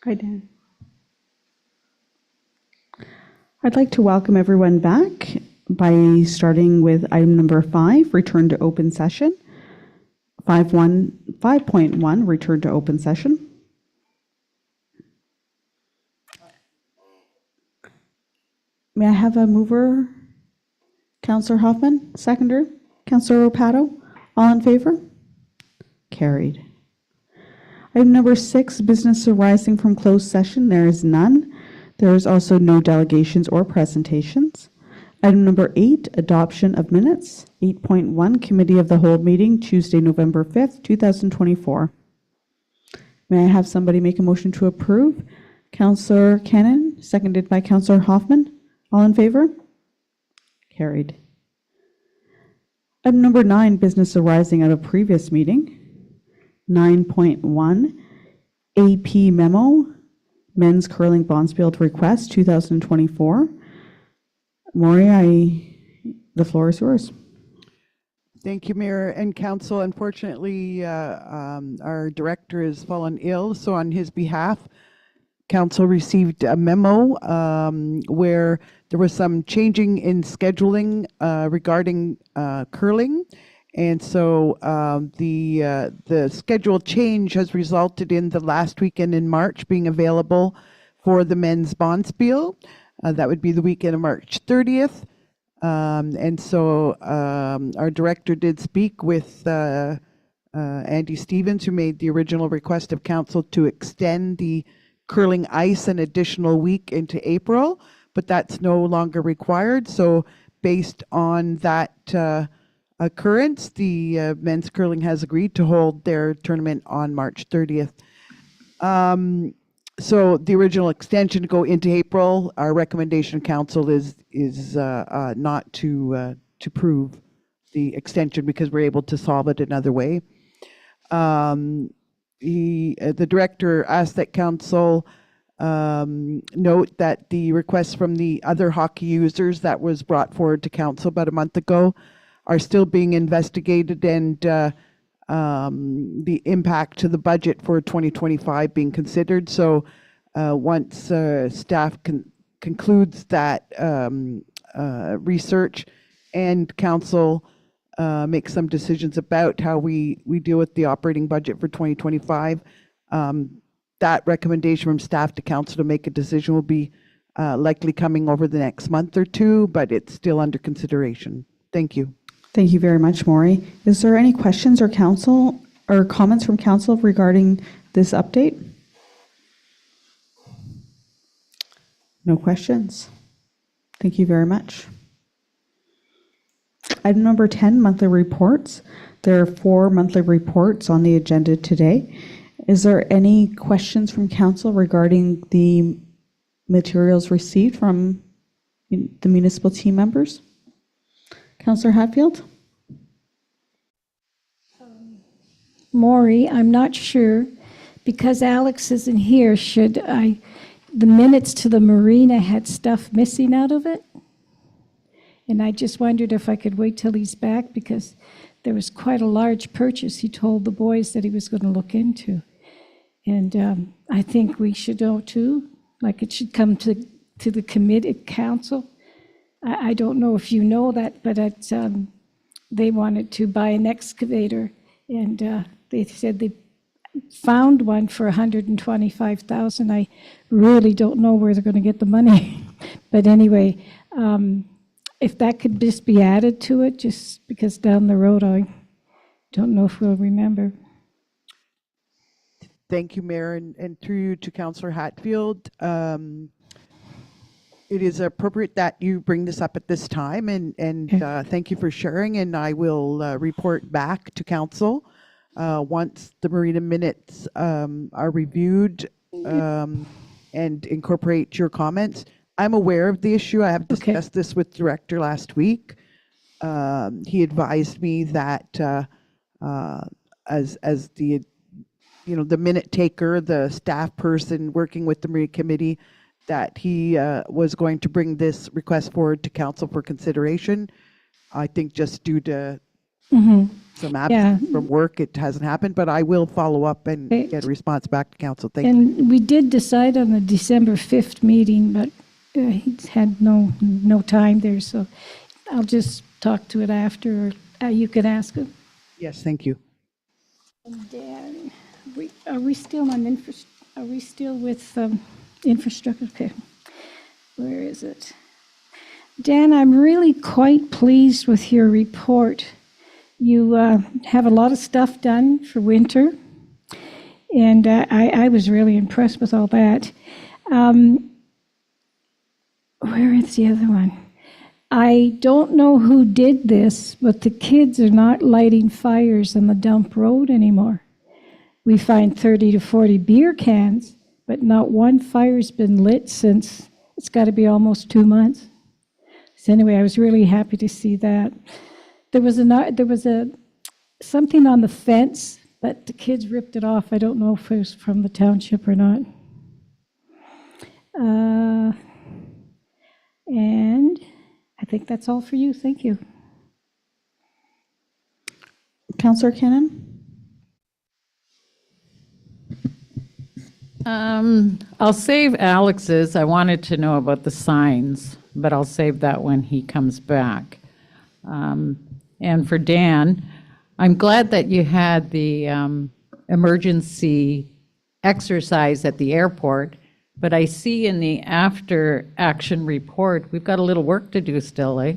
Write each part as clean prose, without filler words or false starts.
Hi, Dan. I'd like to welcome everyone back by starting with item number 5, return to open session. 5.1, return to open session. May I have a mover? Councillor Hoffman, seconder. Councillor Rapato, all in favor? Carried. Item number 6, business arising from closed session. There is none. There is also no delegations or presentations. Item number 8, adoption of minutes. 8.1, committee of the whole meeting, Tuesday, November 5th, 2024. May I have somebody make a motion to approve? Councillor Cannon, seconded by Councillor Hoffman. All in favor? Carried. Item number 9, business arising out of previous meeting. 9.1, AP memo, men's curling Bonspiel request 2024. Maury, the floor is yours. Thank you, Mayor and Council. Unfortunately, our director has fallen ill, so on his behalf, Council received a memo where there was some changing in scheduling regarding curling. And so the schedule change has resulted in the last weekend in March being available for the men's Bonspiel. That would be the weekend of March 30th. And so our director did speak with Andy Stevens, who made the original request of council to extend the curling ice an additional week into April, but that's no longer required. So based on that occurrence, the men's curling has agreed to hold their tournament on March 30th. So the original extension to go into April, our recommendation council is not to approve the extension because we're able to solve it another way. The director asked that council note that the requests from the other hockey users that was brought forward to council about a month ago are still being investigated, and the impact to the budget for 2025 being considered. So once staff concludes that research and council makes some decisions about how we deal with the operating budget for 2025, that recommendation from staff to council to make a decision will be likely coming over the next month or two, but it's still under consideration. Thank you. Thank you very much, Maury. Is there any questions or council or comments from council regarding this update? No questions. Thank you very much. Item number 10, monthly reports. There are 4 monthly reports on the agenda today. Is there any questions from council regarding the materials received from the municipal team members? Councillor Hatfield? Maury, I'm not sure, because Alex isn't here, the minutes to the marina had stuff missing out of it? And I just wondered if I could wait till he's back, because there was quite a large purchase he told the boys that he was going to look into. And I think we should know too, like it should come to the committee council. I don't know if you know that, but it's, they wanted to buy an excavator, and they said they found one for $125,000. I really don't know where they're going to get the money. But anyway, if that could just be added to it, just because down the road I don't know if we'll remember. Thank you, Mayor, and through you to Councillor Hatfield. It is appropriate that you bring this up at this time, and thank you for sharing, and I will report back to council once the marina minutes are reviewed and incorporate your comments. I'm aware of the issue. I have discussed this with director last week. He advised me that as the the minute taker, the staff person working with the Marina Committee, that he was going to bring this request forward to council for consideration. I think just due to some absence Yeah. from work, it hasn't happened, but I will follow up and Okay. get a response back to council. Thank you. And we did decide on the December 5th meeting, but he's had no time there, so I'll just talk to it after, or you can ask him. Yes, thank you. Dan, are we still on are we still with infrastructure? Okay. Where is it? Dan, I'm really quite pleased with your report. You have a lot of stuff done for winter, and I was really impressed with all that. Where is the other one? I don't know who did this, but the kids are not lighting fires on the dump road anymore. We find 30 to 40 beer cans, but not one fire's been lit since, it's got to be almost 2 months. So anyway, I was really happy to see that. There was something on the fence, but the kids ripped it off. I don't know if it was from the township or not. And I think that's all for you. Thank you. Counselor Cannon? I'll save Alex's. I wanted to know about the signs, but I'll save that when he comes back. And for Dan, I'm glad that you had the emergency exercise at the airport, but I see in the after action report, we've got a little work to do still, eh?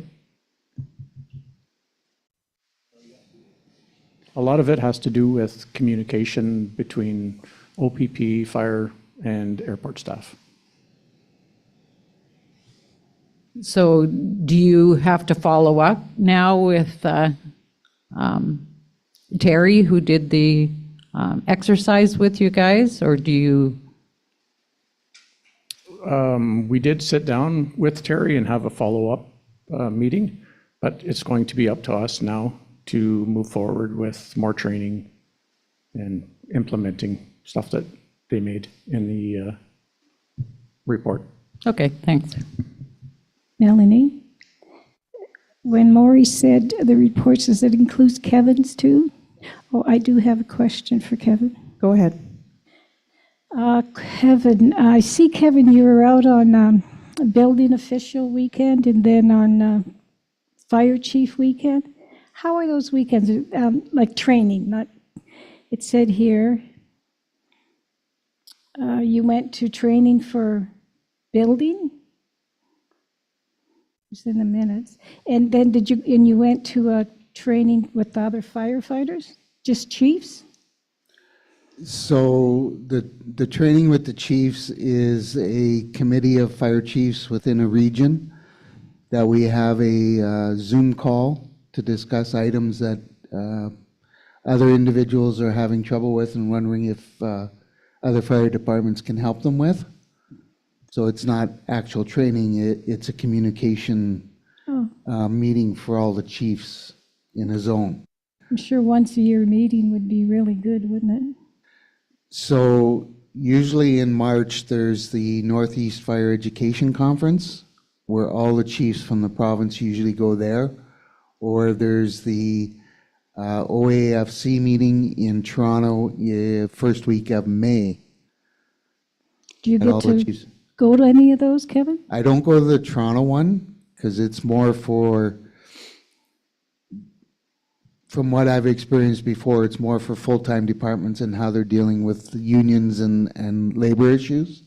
A lot of it has to do with communication between OPP, fire, and airport staff. So do you have to follow up now with Terry, who did the exercise with you guys, or do you? We did sit down with Terry and have a follow-up meeting, but it's going to be up to us now to move forward with more training and implementing stuff that they made in the report. Okay, thanks. Melanie? When Maury said the report, does it include Kevin's too? Oh, I do have a question for Kevin. Go ahead. Kevin, I see, Kevin, you were out on building official weekend and then on fire chief weekend. How are those weekends? Like training, not, it said here, you went to training for building? It's in the minutes. And then you went to a training with the other firefighters? Just chiefs? So the training with the chiefs is a committee of fire chiefs within a region that we have a Zoom call to discuss items that other individuals are having trouble with and wondering if other fire departments can help them with. So it's not actual training, it's a communication meeting for all the chiefs in a zone. I'm sure once a year meeting would be really good, wouldn't it? So usually in March, there's the Northeast Fire Education Conference, where all the chiefs from the province usually go there. Or there's the OAFC meeting in Toronto, first week of May. Do you And all get the to chiefs. go to any of those, Kevin? I don't go to the Toronto one, because it's more for, from what I've experienced before, it's more for full-time departments and how they're dealing with unions and labor issues.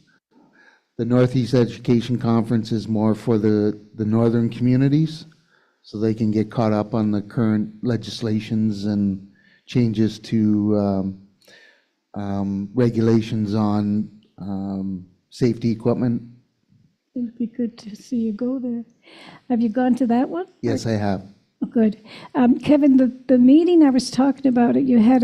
The Northeast Education Conference is more for the northern communities, so they can get caught up on the current legislations and changes to regulations on safety equipment. It'd be good to see you go there. Have you gone to that one? Yes, I have. Oh, good. Kevin, the meeting I was talking about, you had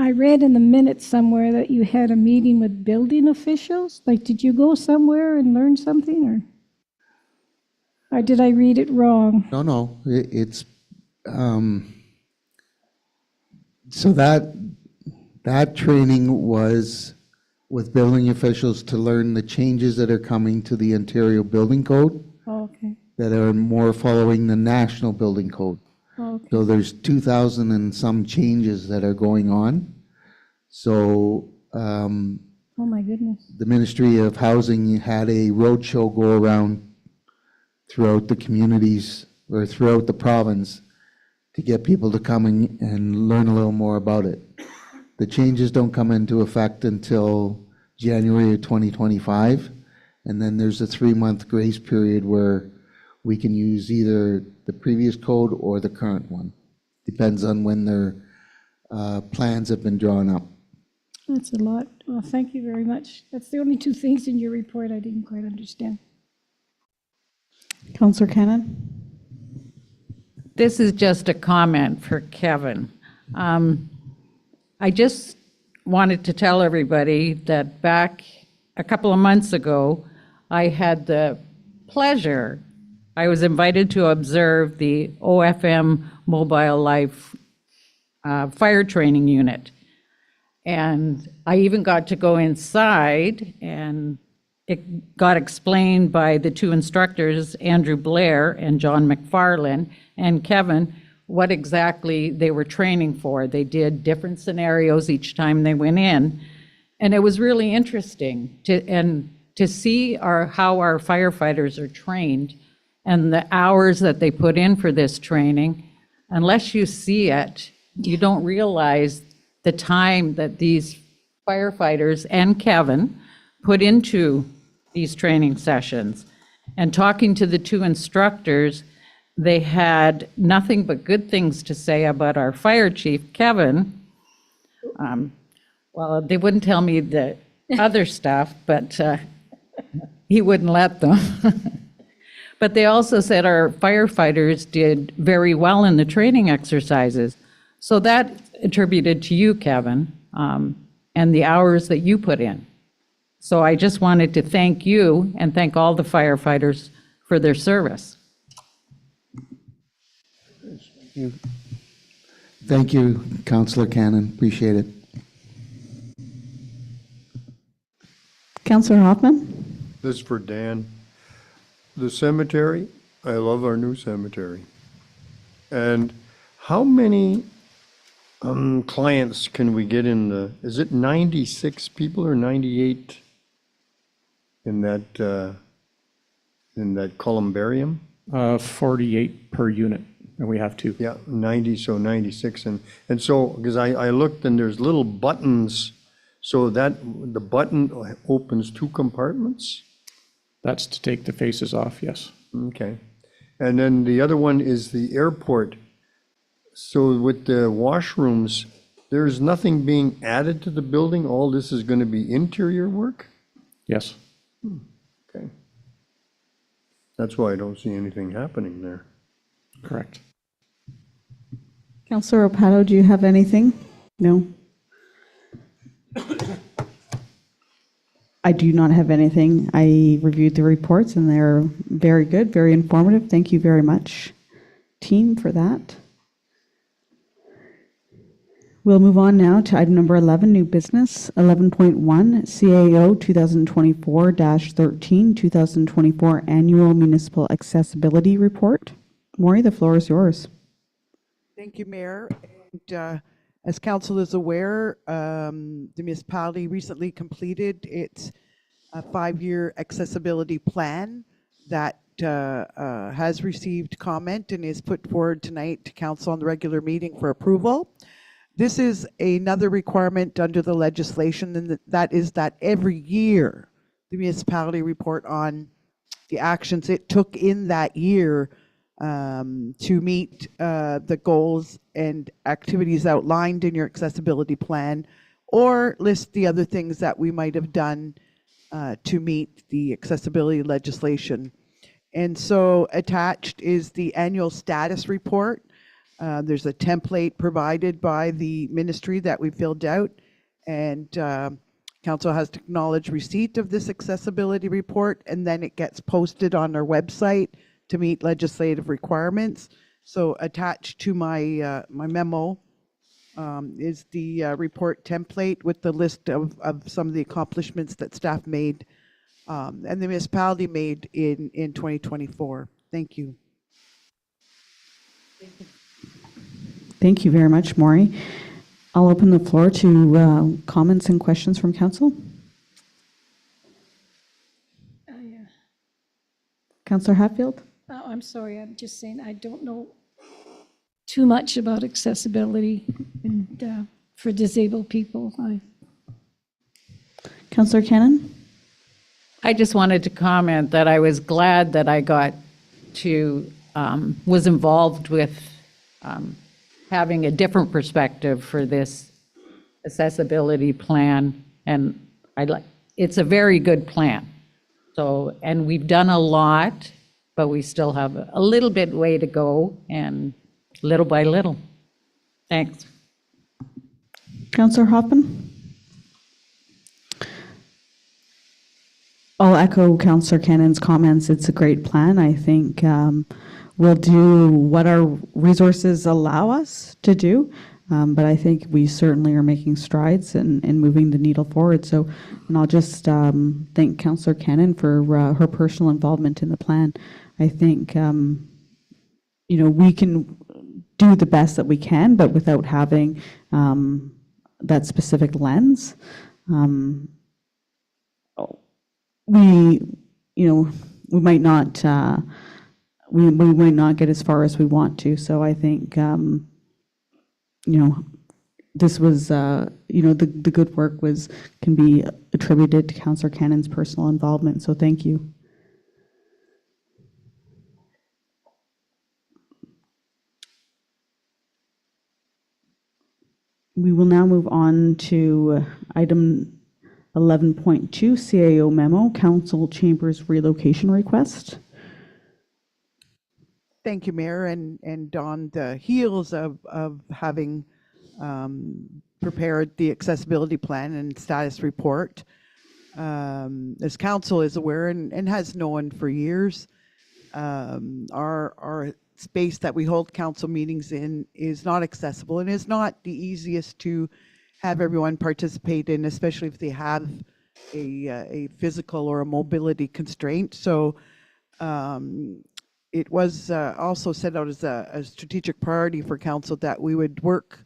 I read in the minutes somewhere that you had a meeting with building officials. Like, did you go somewhere and learn something, or did I read it wrong? No, it's, so that training was with building officials to learn the changes that are coming to the Ontario Building Code Oh, okay. that are more following the National Building Code. Oh, okay. So there's 2,000 and some changes that are going on. So Oh, my goodness. the Ministry of Housing had a roadshow go around throughout the communities or throughout the province to get people to come and learn a little more about it. The changes don't come into effect until January of 2025, and then there's a 3-month grace period where we can use either the previous code or the current one. Depends on when their plans have been drawn up. That's a lot. Well, thank you very much. That's the only two things in your report I didn't quite understand. Counselor Cannon? This is just a comment for Kevin. I just wanted to tell everybody that back a couple of months ago, I had the pleasure, I was invited to observe the OFM Mobile Life Fire Training Unit. And I even got to go inside, and it got explained by the two instructors, Andrew Blair and John McFarlane, and Kevin, what exactly they were training for. They did different scenarios each time they went in. And it was really interesting to see how our firefighters are trained and the hours that they put in for this training. Unless you see it, you don't realize the time that these firefighters and Kevin put into these training sessions. And talking to the two instructors, they had nothing but good things to say about our fire chief, Kevin. Well, they wouldn't tell me the other stuff, but he wouldn't let them. But they also said our firefighters did very well in the training exercises. So that attributed to you, Kevin, and the hours that you put in. So I just wanted to thank you and thank all the firefighters for their service. Thank you, Councillor Cannon. Appreciate it. Counselor Hoffman? This is for Dan. The cemetery, I love our new cemetery. And how many clients can we get is it 96 people or 98 in that columbarium? 48 per unit, and we have two. Yeah, 90, so 96. And so, because I looked and there's little buttons, so that the button opens 2 compartments? That's to take the faces off, yes. Okay. And then the other one is the airport. So with the washrooms, there's nothing being added to the building? All this is going to be interior work? Yes. Okay. That's why I don't see anything happening there. Correct. Counselor Opato, do you have anything? No? I do not have anything. I reviewed the reports and they're very good, very informative. Thank you very much, team, for that. We'll move on now to item number 11, new business. 11.1, CAO 2024-13, 2024 Annual Municipal Accessibility Report. Maury, the floor is yours. Thank you, Mayor. And as council is aware, the municipality recently completed its 5-year accessibility plan that has received comment and is put forward tonight to council on the regular meeting for approval. This is another requirement under the legislation, and that is that every year the municipality report on the actions it took in that year to meet the goals and activities outlined in your accessibility plan, or list the other things that we might have done to meet the accessibility legislation. And so attached is the annual status report. There's a template provided by the ministry that we filled out, and council has to acknowledge receipt of this accessibility report, and then it gets posted on our website to meet legislative requirements. So attached to my my memo is the report template with the list of some of the accomplishments that staff made and the municipality made in 2024. Thank you. Thank you very much, Maury. I'll open the floor to comments and questions from council. Councillor Hatfield? Oh, I'm sorry, I'm just saying, I don't know too much about accessibility and for disabled people. Councillor Cannon? I just wanted to comment that I was glad that I got to, was involved with having a different perspective for this accessibility plan. And it's a very good plan. So, and we've done a lot, but we still have a little bit way to go, and little by little. Thanks. Councillor Hoffman? I'll echo Councillor Cannon's comments. It's a great plan. I think we'll do what our resources allow us to do, but I think we certainly are making strides in moving the needle forward. So, and I'll just thank Councillor Cannon for her personal involvement in the plan. I think, we can do the best that we can, but without having that specific lens. We might not we might not get as far as we want to. So I think this was the good work can be attributed to Councillor Cannon's personal involvement. So thank you. We will now move on to item 11.2, CAO memo, Council Chambers relocation request. Thank you, Mayor. And on the heels of having prepared the accessibility plan and status report, as council is aware and has known for years, our space that we hold council meetings in is not accessible and is not the easiest to have everyone participate in, especially if they have a physical or a mobility constraint. So it was also set out as a strategic priority for council that we would work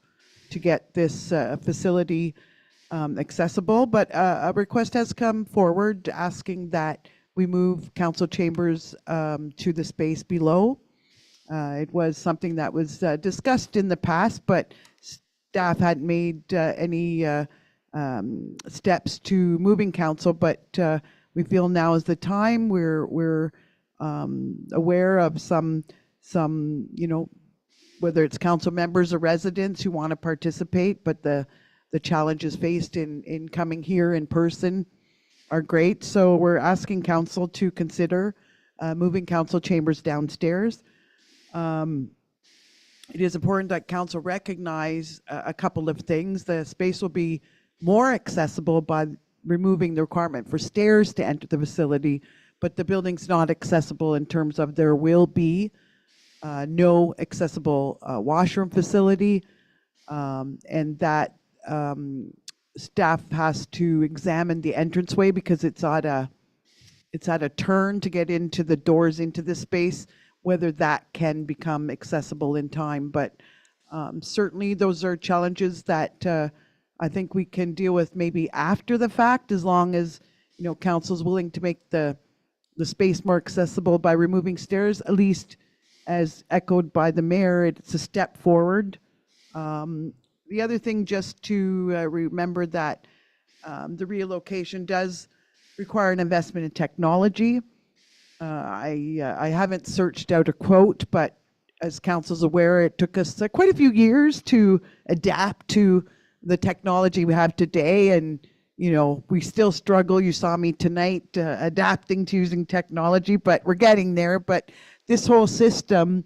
to get this facility accessible. But a request has come forward asking that we move council chambers to the space below. It was something that was discussed in the past, but staff hadn't made any steps to moving council. But we feel now is the time. We're aware of some whether it's council members or residents who want to participate, but the challenges faced in coming here in person are great. So we're asking council to consider moving council chambers downstairs. It is important that council recognize a couple of things. The space will be more accessible by removing the requirement for stairs to enter the facility, but the building's not accessible in terms of there will be no accessible washroom facility, and that staff has to examine the entranceway because it's at a turn to get into the doors into the space, whether that can become accessible in time. But certainly those are challenges that I think we can deal with maybe after the fact, as long as council's willing to make the space more accessible by removing stairs. At least, as echoed by the mayor, it's a step forward. The other thing, just to remember that the relocation does require an investment in technology. I haven't searched out a quote, but as council's aware, it took us quite a few years to adapt to the technology we have today. And, we still struggle. You saw me tonight adapting to using technology, but we're getting there. But this whole system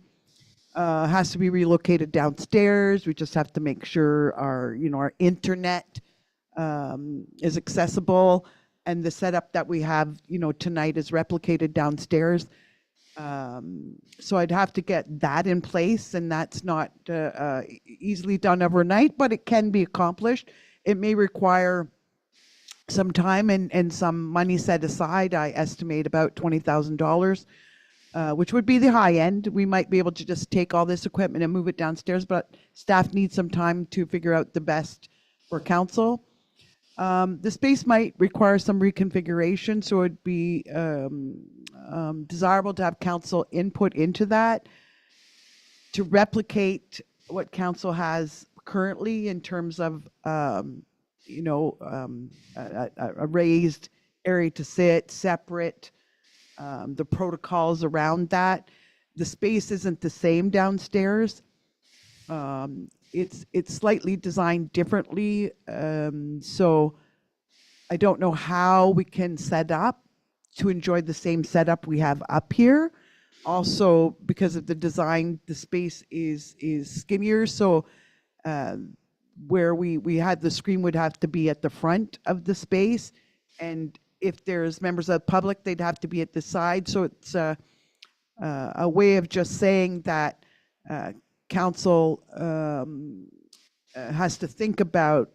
has to be relocated downstairs. We just have to make sure our internet is accessible, and the setup that we have, tonight is replicated downstairs. So I'd have to get that in place, and that's not easily done overnight, but it can be accomplished. It may require some time and some money set aside. I estimate about $20,000 which would be the high end. We might be able to just take all this equipment and move it downstairs, but staff needs some time to figure out the best for council. The space might require some reconfiguration, so it'd be desirable to have council input into that to replicate what council has currently in terms of, a raised area to sit, separate, the protocols around that. The space isn't the same downstairs. It's slightly designed differently, so I don't know how we can set up to enjoy the same setup we have up here. Also, because of the design, the space is skinnier, so where we had the screen would have to be at the front of the space, and if there's members of the public, they'd have to be at the side. So it's a way of just saying that council has to think about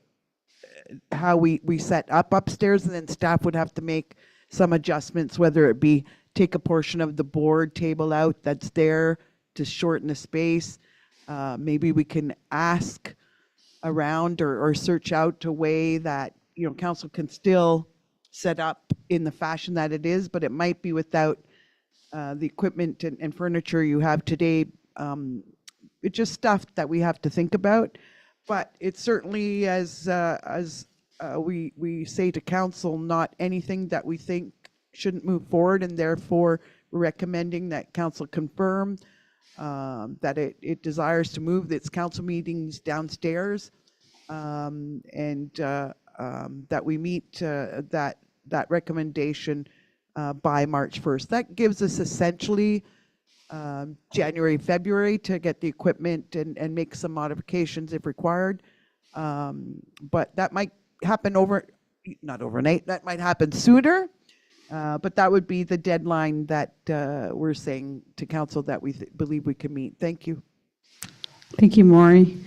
how we set up upstairs, and then staff would have to make some adjustments, whether it be take a portion of the board table out that's there to shorten the space. Maybe we can ask around or search out a way that, council can still set up in the fashion that it is, but it might be without the equipment and furniture you have today. It's just stuff that we have to think about, but it's certainly as we say to council, not anything that we think shouldn't move forward, and therefore we're recommending that council confirm that it desires to move its council meetings downstairs, and that we meet that recommendation by March 1st. That gives us essentially January, February to get the equipment and make some modifications if required. But that might happen not overnight, that might happen sooner. But that would be the deadline that we're saying to council that we believe we can meet. Thank you. Thank you, Maury.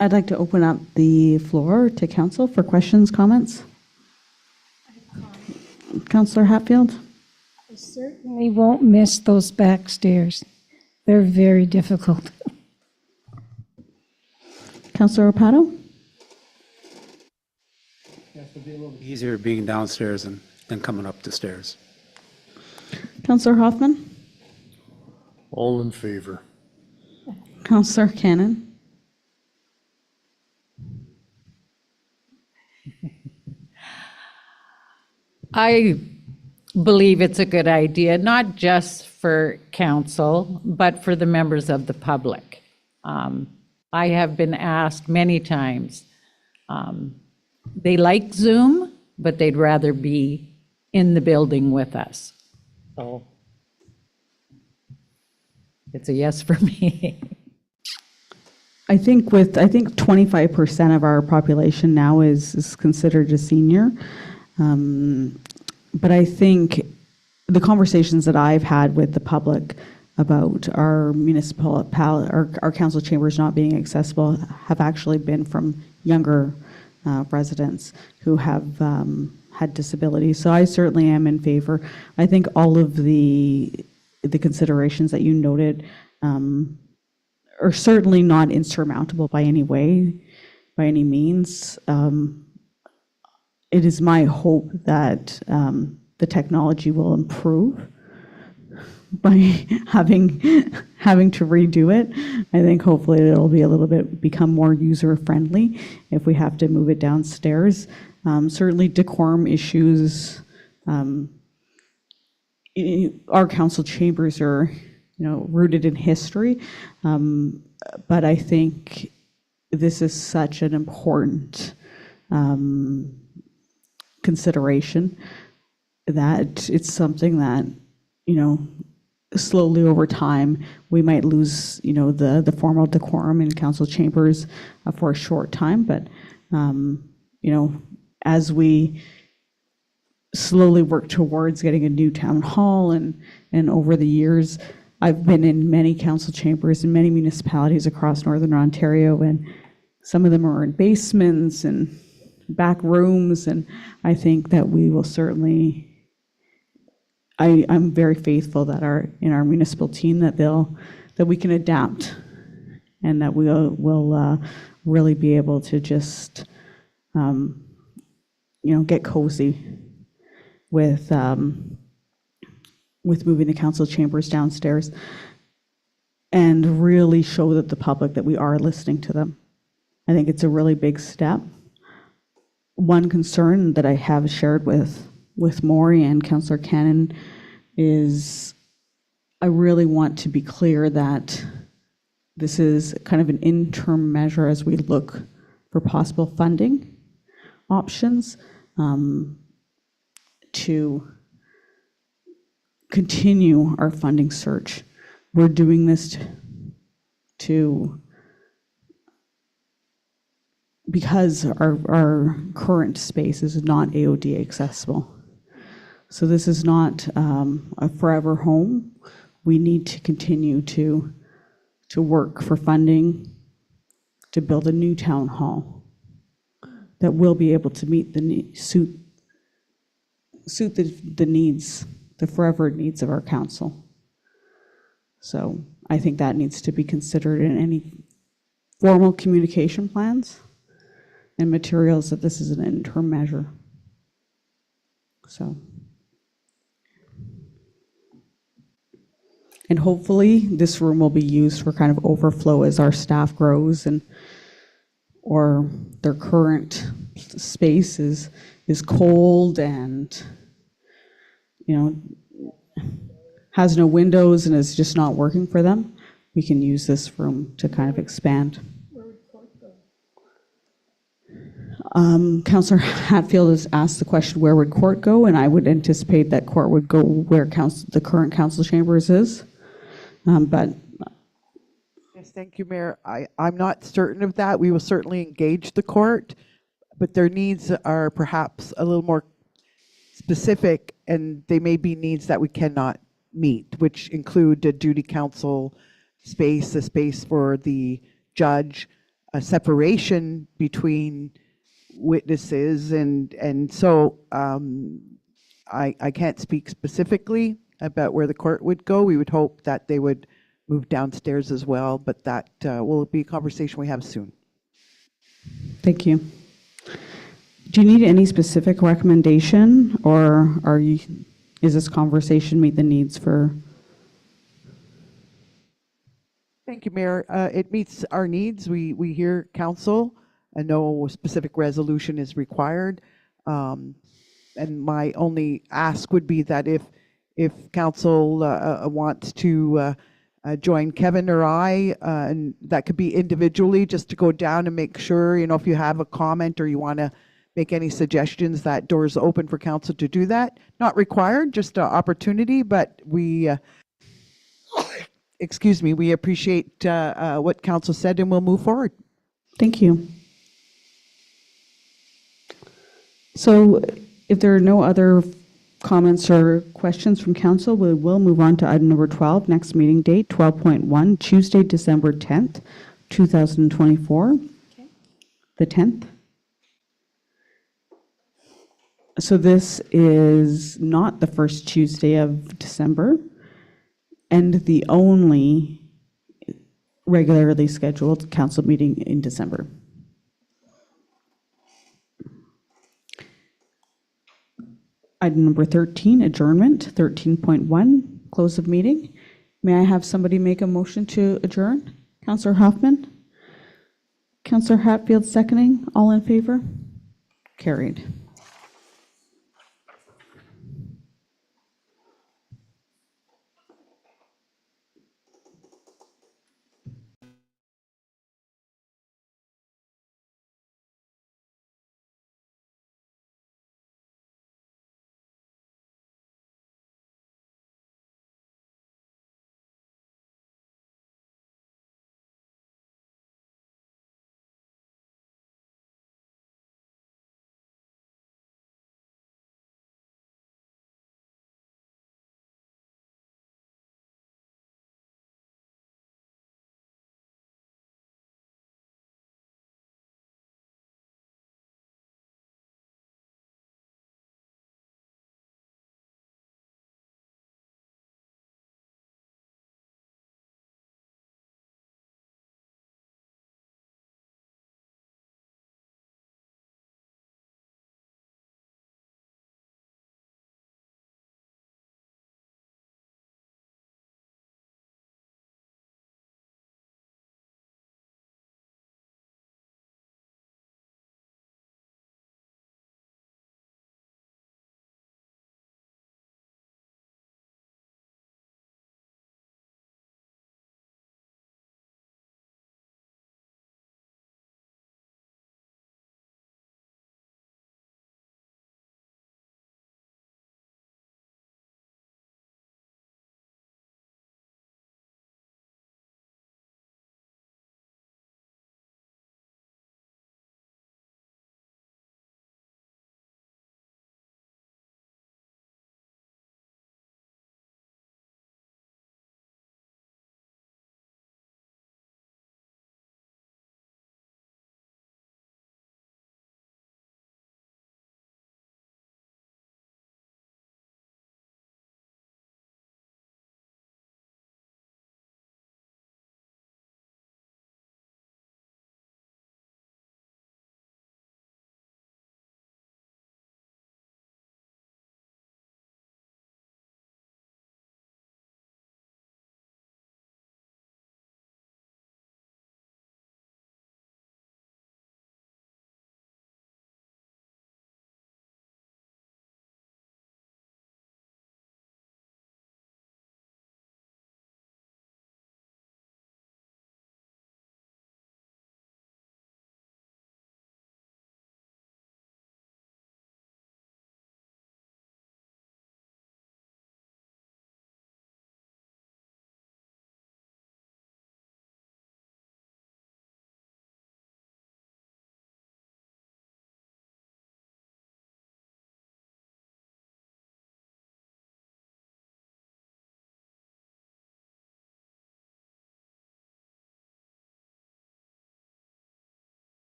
I'd like to open up the floor to council for questions, comments. Councillor Hatfield? I certainly won't miss those back stairs. They're very difficult. Councillor Rapato? It'd be a little easier being downstairs than coming up the stairs. Councillor Hoffman? All in favor? Councillor Cannon? I believe it's a good idea, not just for council, but for the members of the public. I have been asked many times, they like Zoom, but they'd rather be in the building with us. So it's a yes for me. I think 25% of our population now is considered a senior. But I think the conversations that I've had with the public about our our council chambers not being accessible have actually been from younger residents who have had disabilities. So I certainly am in favor. I think all of the considerations that you noted are certainly not insurmountable by any way, by any means. It is my hope that the technology will improve by having to redo it. I think hopefully it'll be become more user friendly if we have to move it downstairs. Certainly decorum issues. Our council chambers are, rooted in history, but I think this is such an important consideration that it's something that, slowly over time, we might lose, the formal decorum in council chambers for a short time. But, as we slowly work towards getting a new town hall and over the years, I've been in many council chambers in many municipalities across Northern Ontario, and some of them are in basements and back rooms. And I think that we will certainly I'm very faithful that in our municipal team that we can adapt and that will really be able to just, get cozy with moving the council chambers downstairs and really show that the public that we are listening to them. I think it's a really big step. One concern that I have shared with Maury and Councillor Cannon is I really want to be clear that this is kind of an interim measure as we look for possible funding options to continue our funding search. We're doing this because our current space is not AOD accessible. So this is not a forever home. We need to continue to work for funding to build a new town hall that will be able to meet suit the needs, the forever needs of our council. So I think that needs to be considered in any formal communication plans and materials that this is an interim measure. So, and hopefully this room will be used for kind of overflow as our staff grows or their current space is cold and, has no windows and is just not working for them. We can use this room to kind of expand. Councillor Hatfield has asked the question, where would court go? And I would anticipate that court would go where the current council chambers is. But Yes, thank you, Mayor. I'm not certain of that. We will certainly engage the court, but their needs are perhaps a little more specific, and they may be needs that we cannot meet, which include a duty council space, a space for the judge, a separation between witnesses, and so I can't speak specifically about where the court would go. We would hope that they would move downstairs as well, but that will be a conversation we have soon. thank you. Do you need any specific recommendation, or is this conversation meet the needs for? Thank you, Mayor. It meets our needs. We hear council, and no specific resolution is required. And my only ask would be that if council wants to join Kevin or I, and that could be individually, just to go down and make sure, if you have a comment or you want to make any suggestions, that door is open for council to do that. Not required, just an opportunity, but we, excuse me, we appreciate what council said and we'll move forward. Thank you. So if there are no other comments or questions from council, we will move on to item number 12, next meeting date, 12.1, Tuesday, December 10th, 2024. Okay. The 10th. So this is not the first Tuesday of December and the only regularly scheduled council meeting in December. Item number 13, adjournment. 13.1, close of meeting. May I have somebody make a motion to adjourn? Councillor Hoffman? Councillor Hatfield seconding. All in favor? Carried.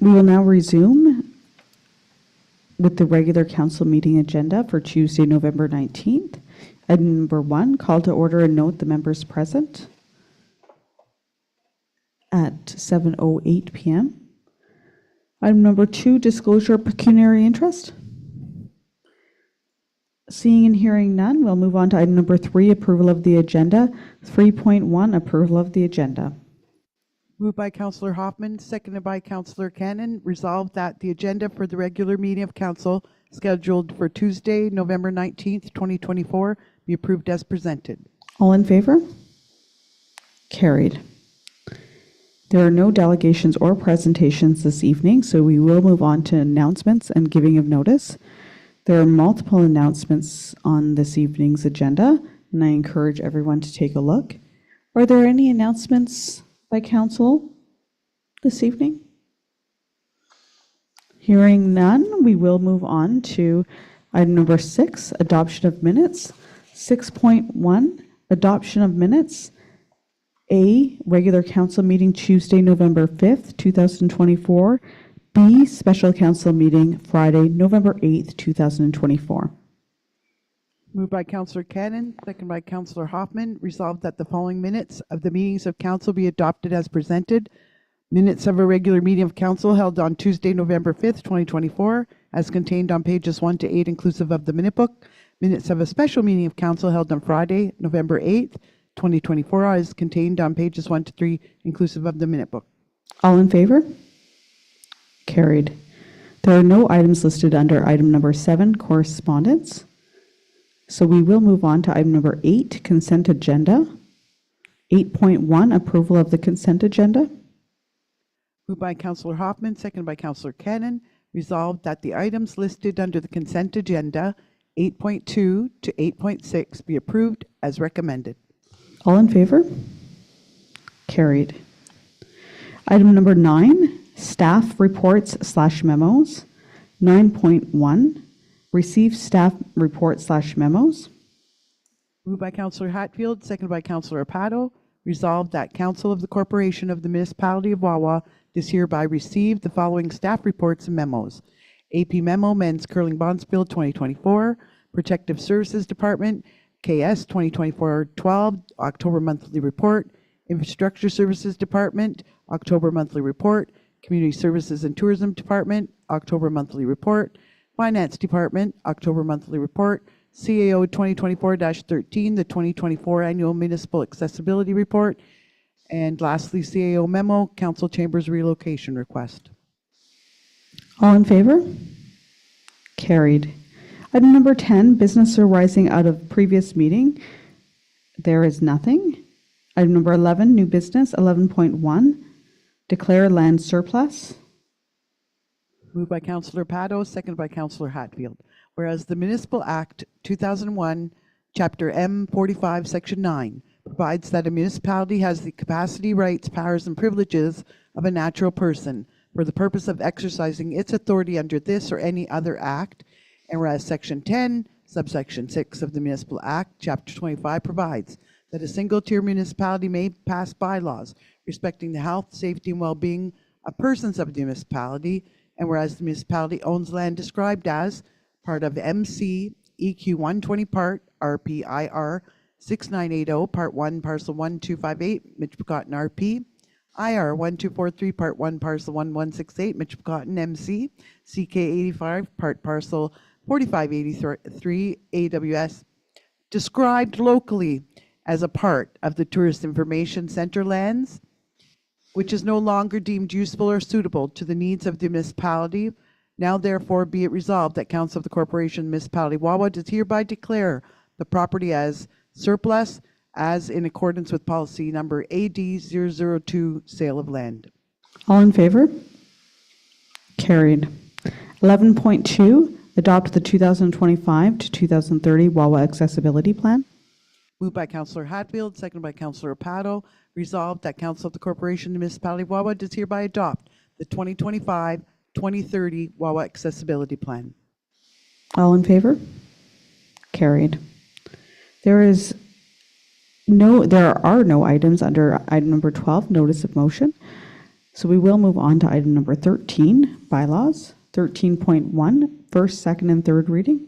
We will now resume with the regular council meeting agenda for Tuesday, November 19th. Item number 1, call to order and note the members present at 7:08 p.m. Item number 2, disclosure of pecuniary interest. Seeing and hearing none, we'll move on to item number 3, approval of the agenda. 3.1, approval of the agenda. Moved by Councillor Hoffman, seconded by Councillor Cannon. Resolved that the agenda for the regular meeting of council scheduled for Tuesday, November 19th, 2024 be approved as presented. All in favor? Carried. There are no delegations or presentations this evening, so we will move on to announcements and giving of notice. There are multiple announcements on this evening's agenda, and I encourage everyone to take a look. Are there any announcements by council this evening? Hearing none, we will move on to item number 6, adoption of minutes. 6.1, adoption of minutes. A, regular council meeting Tuesday, November 5th, 2024. B, special council meeting Friday, November 8th, 2024. Moved by Councillor Cannon, seconded by Councillor Hoffman. Resolved that the following minutes of the meetings of council be adopted as presented. Minutes of a regular meeting of council held on Tuesday, November 5th, 2024, as contained on pages 1 to 8 inclusive of the minute book. Minutes of a special meeting of council held on Friday, November 8th, 2024, as contained on pages 1 to 3 inclusive of the minute book. All in favor? Carried. There are no items listed under item number 7, correspondence. So we will move on to item number 8, consent agenda. 8.1, approval of the consent agenda. Moved by Councillor Hoffman, seconded by Councillor Cannon. Resolved that the items listed under the consent agenda, 8.2 to 8.6, be approved as recommended. All in favor? Carried. Item number 9, staff reports/memos. 9.1, receive staff reports/memos. Moved by Councillor Hatfield, seconded by Councillor Pato. Resolved that Council of the Corporation of the Municipality of Wawa does hereby receive the following staff reports and memos. AP Memo, Men's Curling Bonspiel 2024, Protective Services Department, KS 2024-12, October Monthly Report, Infrastructure Services Department, October Monthly Report, Community Services and Tourism Department, October Monthly Report, Finance Department, October Monthly Report, CAO 2024-13, the 2024 Annual Municipal Accessibility Report, and lastly, CAO Memo, Council Chambers Relocation Request. All in favor? Carried. Item number 10, business arising out of previous meeting. There is nothing. Item number 11, new business. 11.1, declare land surplus. Moved by Councillor Pato, seconded by Councillor Hatfield. Whereas the Municipal Act 2001, Chapter M45, Section 9, provides that a municipality has the capacity, rights, powers, and privileges of a natural person for the purpose of exercising its authority under this or any other act, and whereas Section 10, Subsection 6 of the Municipal Act, Chapter 25, provides that a single-tier municipality may pass bylaws respecting the health, safety, and well-being of persons of the municipality, and whereas the municipality owns land described as part of MC EQ 120 Part RPIR 6980 Part 1 Parcel 1258 Michipicoten RP, IR 1243 Part 1 Parcel 1168 Michipicoten MC, CK 85 Part Parcel 4583 AWS, described locally as a part of the Tourist Information Center lands, which is no longer deemed useful or suitable to the needs of the municipality. Now therefore be it resolved that Council of the Corporation Municipality Wawa does hereby declare the property as surplus as in accordance with policy number AD002, sale of land. All in favor? Carried. 11.2, adopt the 2025 to 2030 Wawa Accessibility Plan. Moved by Councillor Hatfield, seconded by Councillor Pato. Resolved that Council of the Corporation of the Municipality of Wawa does hereby adopt the 2025-2030 Wawa Accessibility Plan. All in favor? Carried. There are no items under item number 12, notice of motion. So we will move on to item number 13, bylaws. 13.1, first, second, and third reading.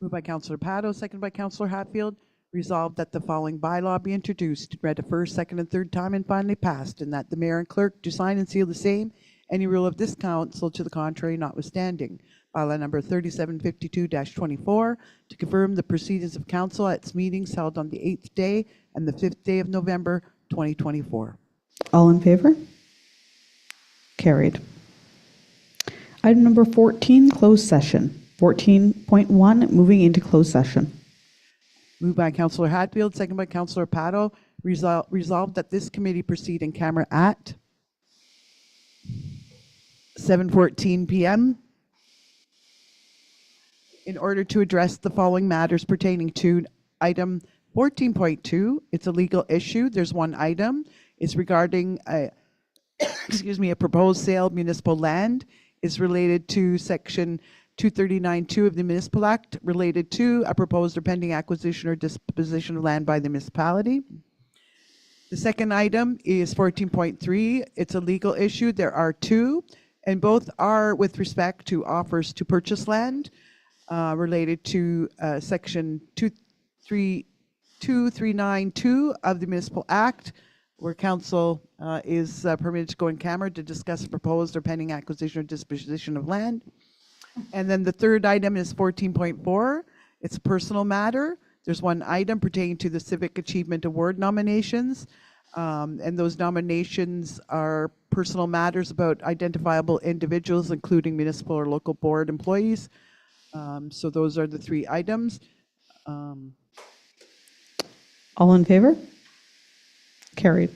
Moved by Councillor Pato, second by Councillor Hatfield. Resolved that the following bylaw be introduced, read a first, second, and third time, and finally passed, and that the mayor and clerk do sign and seal the same, any rule of this council to the contrary notwithstanding. Bylaw number 3752-24, to confirm the proceedings of council at its meetings held on the 8th day and the 5th day of November 2024. All in favor? Carried. Item number 14, closed session. 14.1, moving into closed session. Moved by Councillor Hatfield, second by Councillor Pato. Resolved that this committee proceed in camera at 7:14 p.m. in order to address the following matters pertaining to item 14.2. It's a legal issue. There's one item. It's regarding a, a proposed sale of municipal land. It's related to section 239.2 of the Municipal Act, related to a proposed or pending acquisition or disposition of land by the municipality. The second item is 14.3. It's a legal issue. There are two, and both are with respect to offers to purchase land related to section 2392 of the Municipal Act, where council is permitted to go in camera to discuss a proposed or pending acquisition or disposition of land. And then the third item is 14.4. It's a personal matter. There's one item pertaining to the Civic Achievement Award nominations. And those nominations are personal matters about identifiable individuals, including municipal or local board employees. So those are the three items. All in favor? Carried.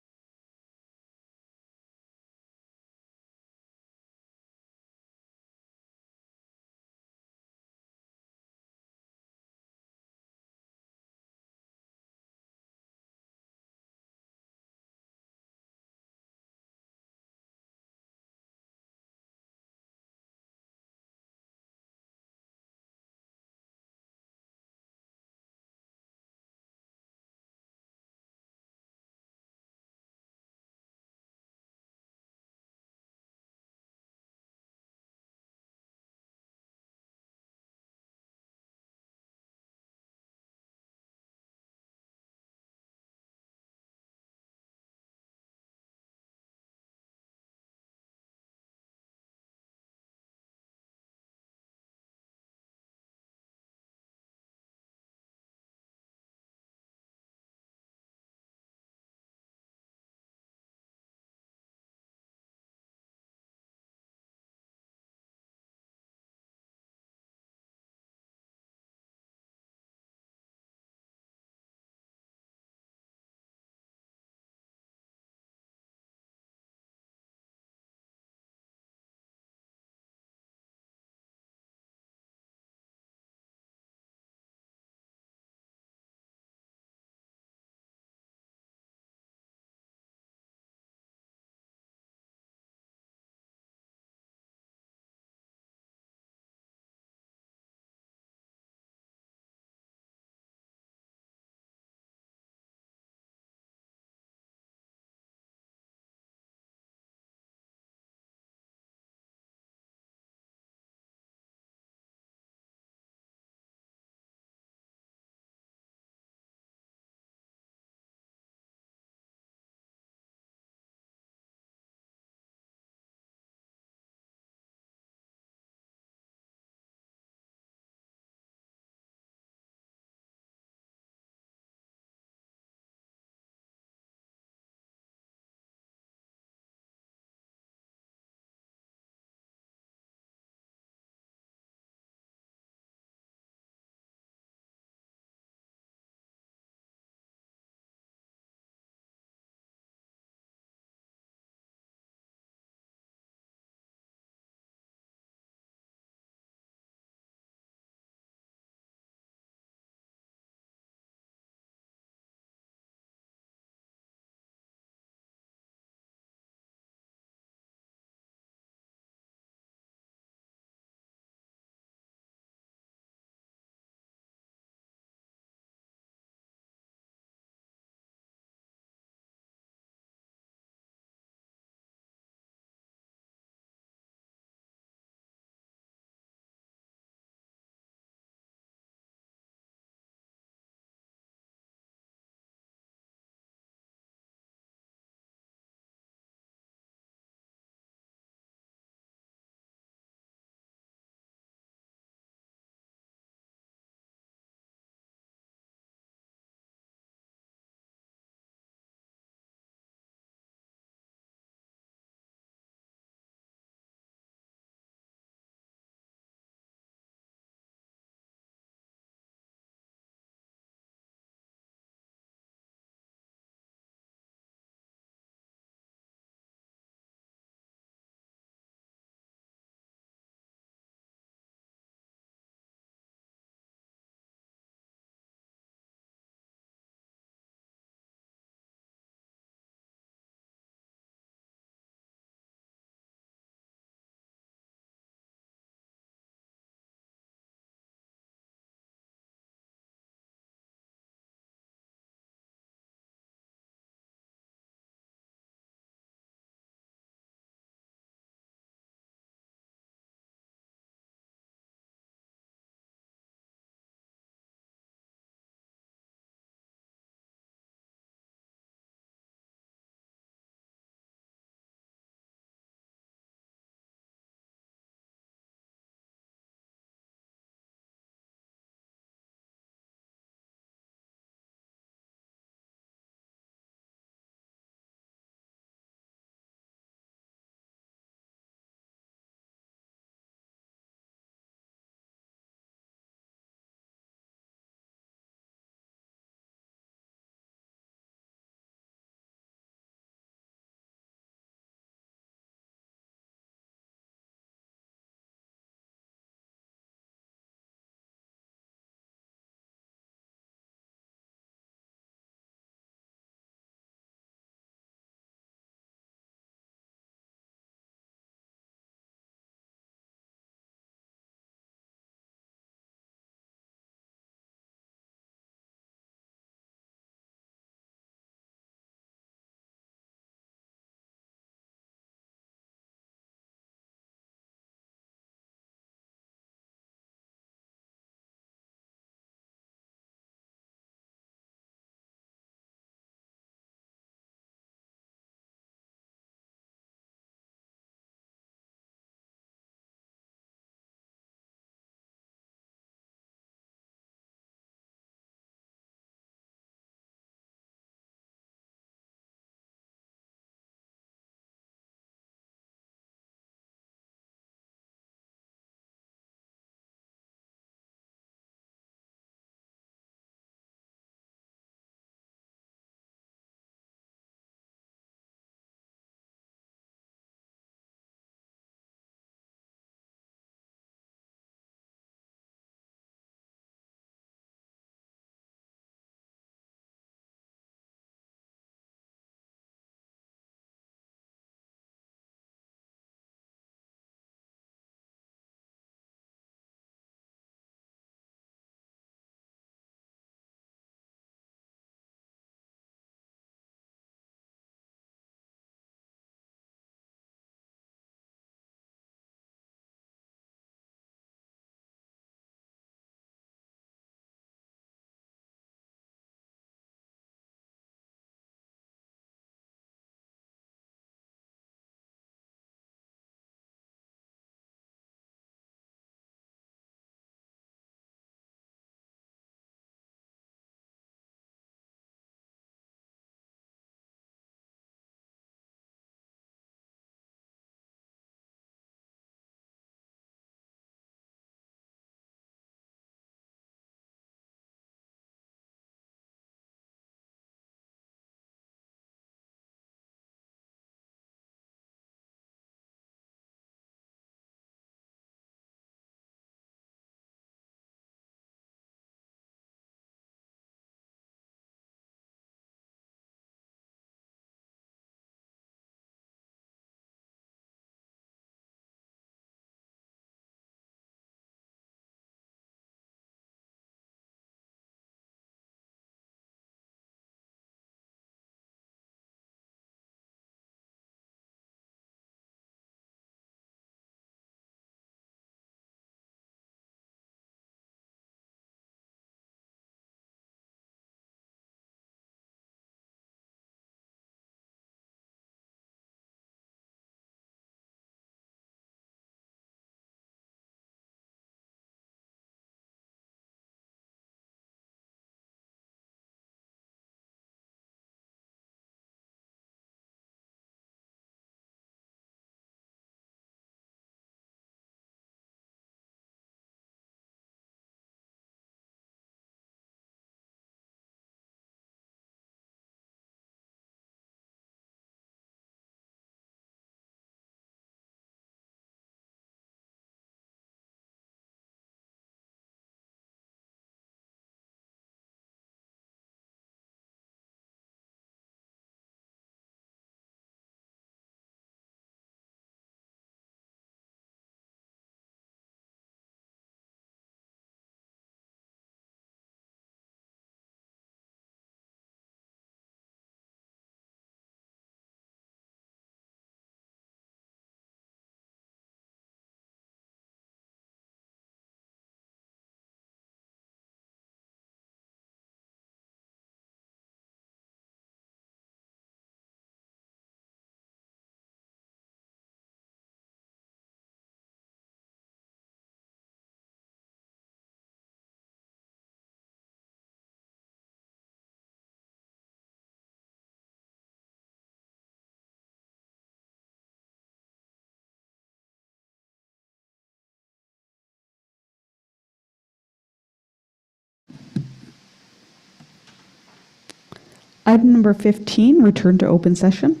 Item number 15, return to open session.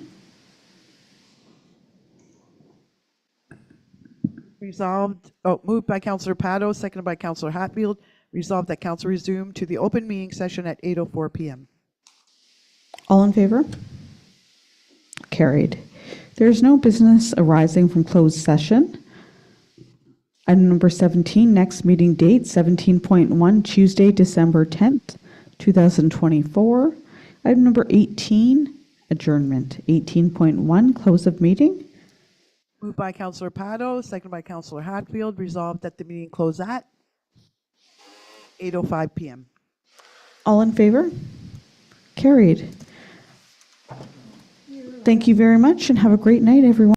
Moved by Councillor Pato, seconded by Councillor Hatfield. Resolved that council resume to the open meeting session at 8:04 PM. All in favor? Carried. There is no business arising from closed session. Item number 17, next meeting date, 17.1, Tuesday, December 10th, 2024. Item number 18, adjournment. 18.1, close of meeting. Moved by Councillor Pato, seconded by Councillor Hatfield. Resolved that the meeting close at 8:05 PM. All in favor? Carried. Thank you very much and have a great night, everyone.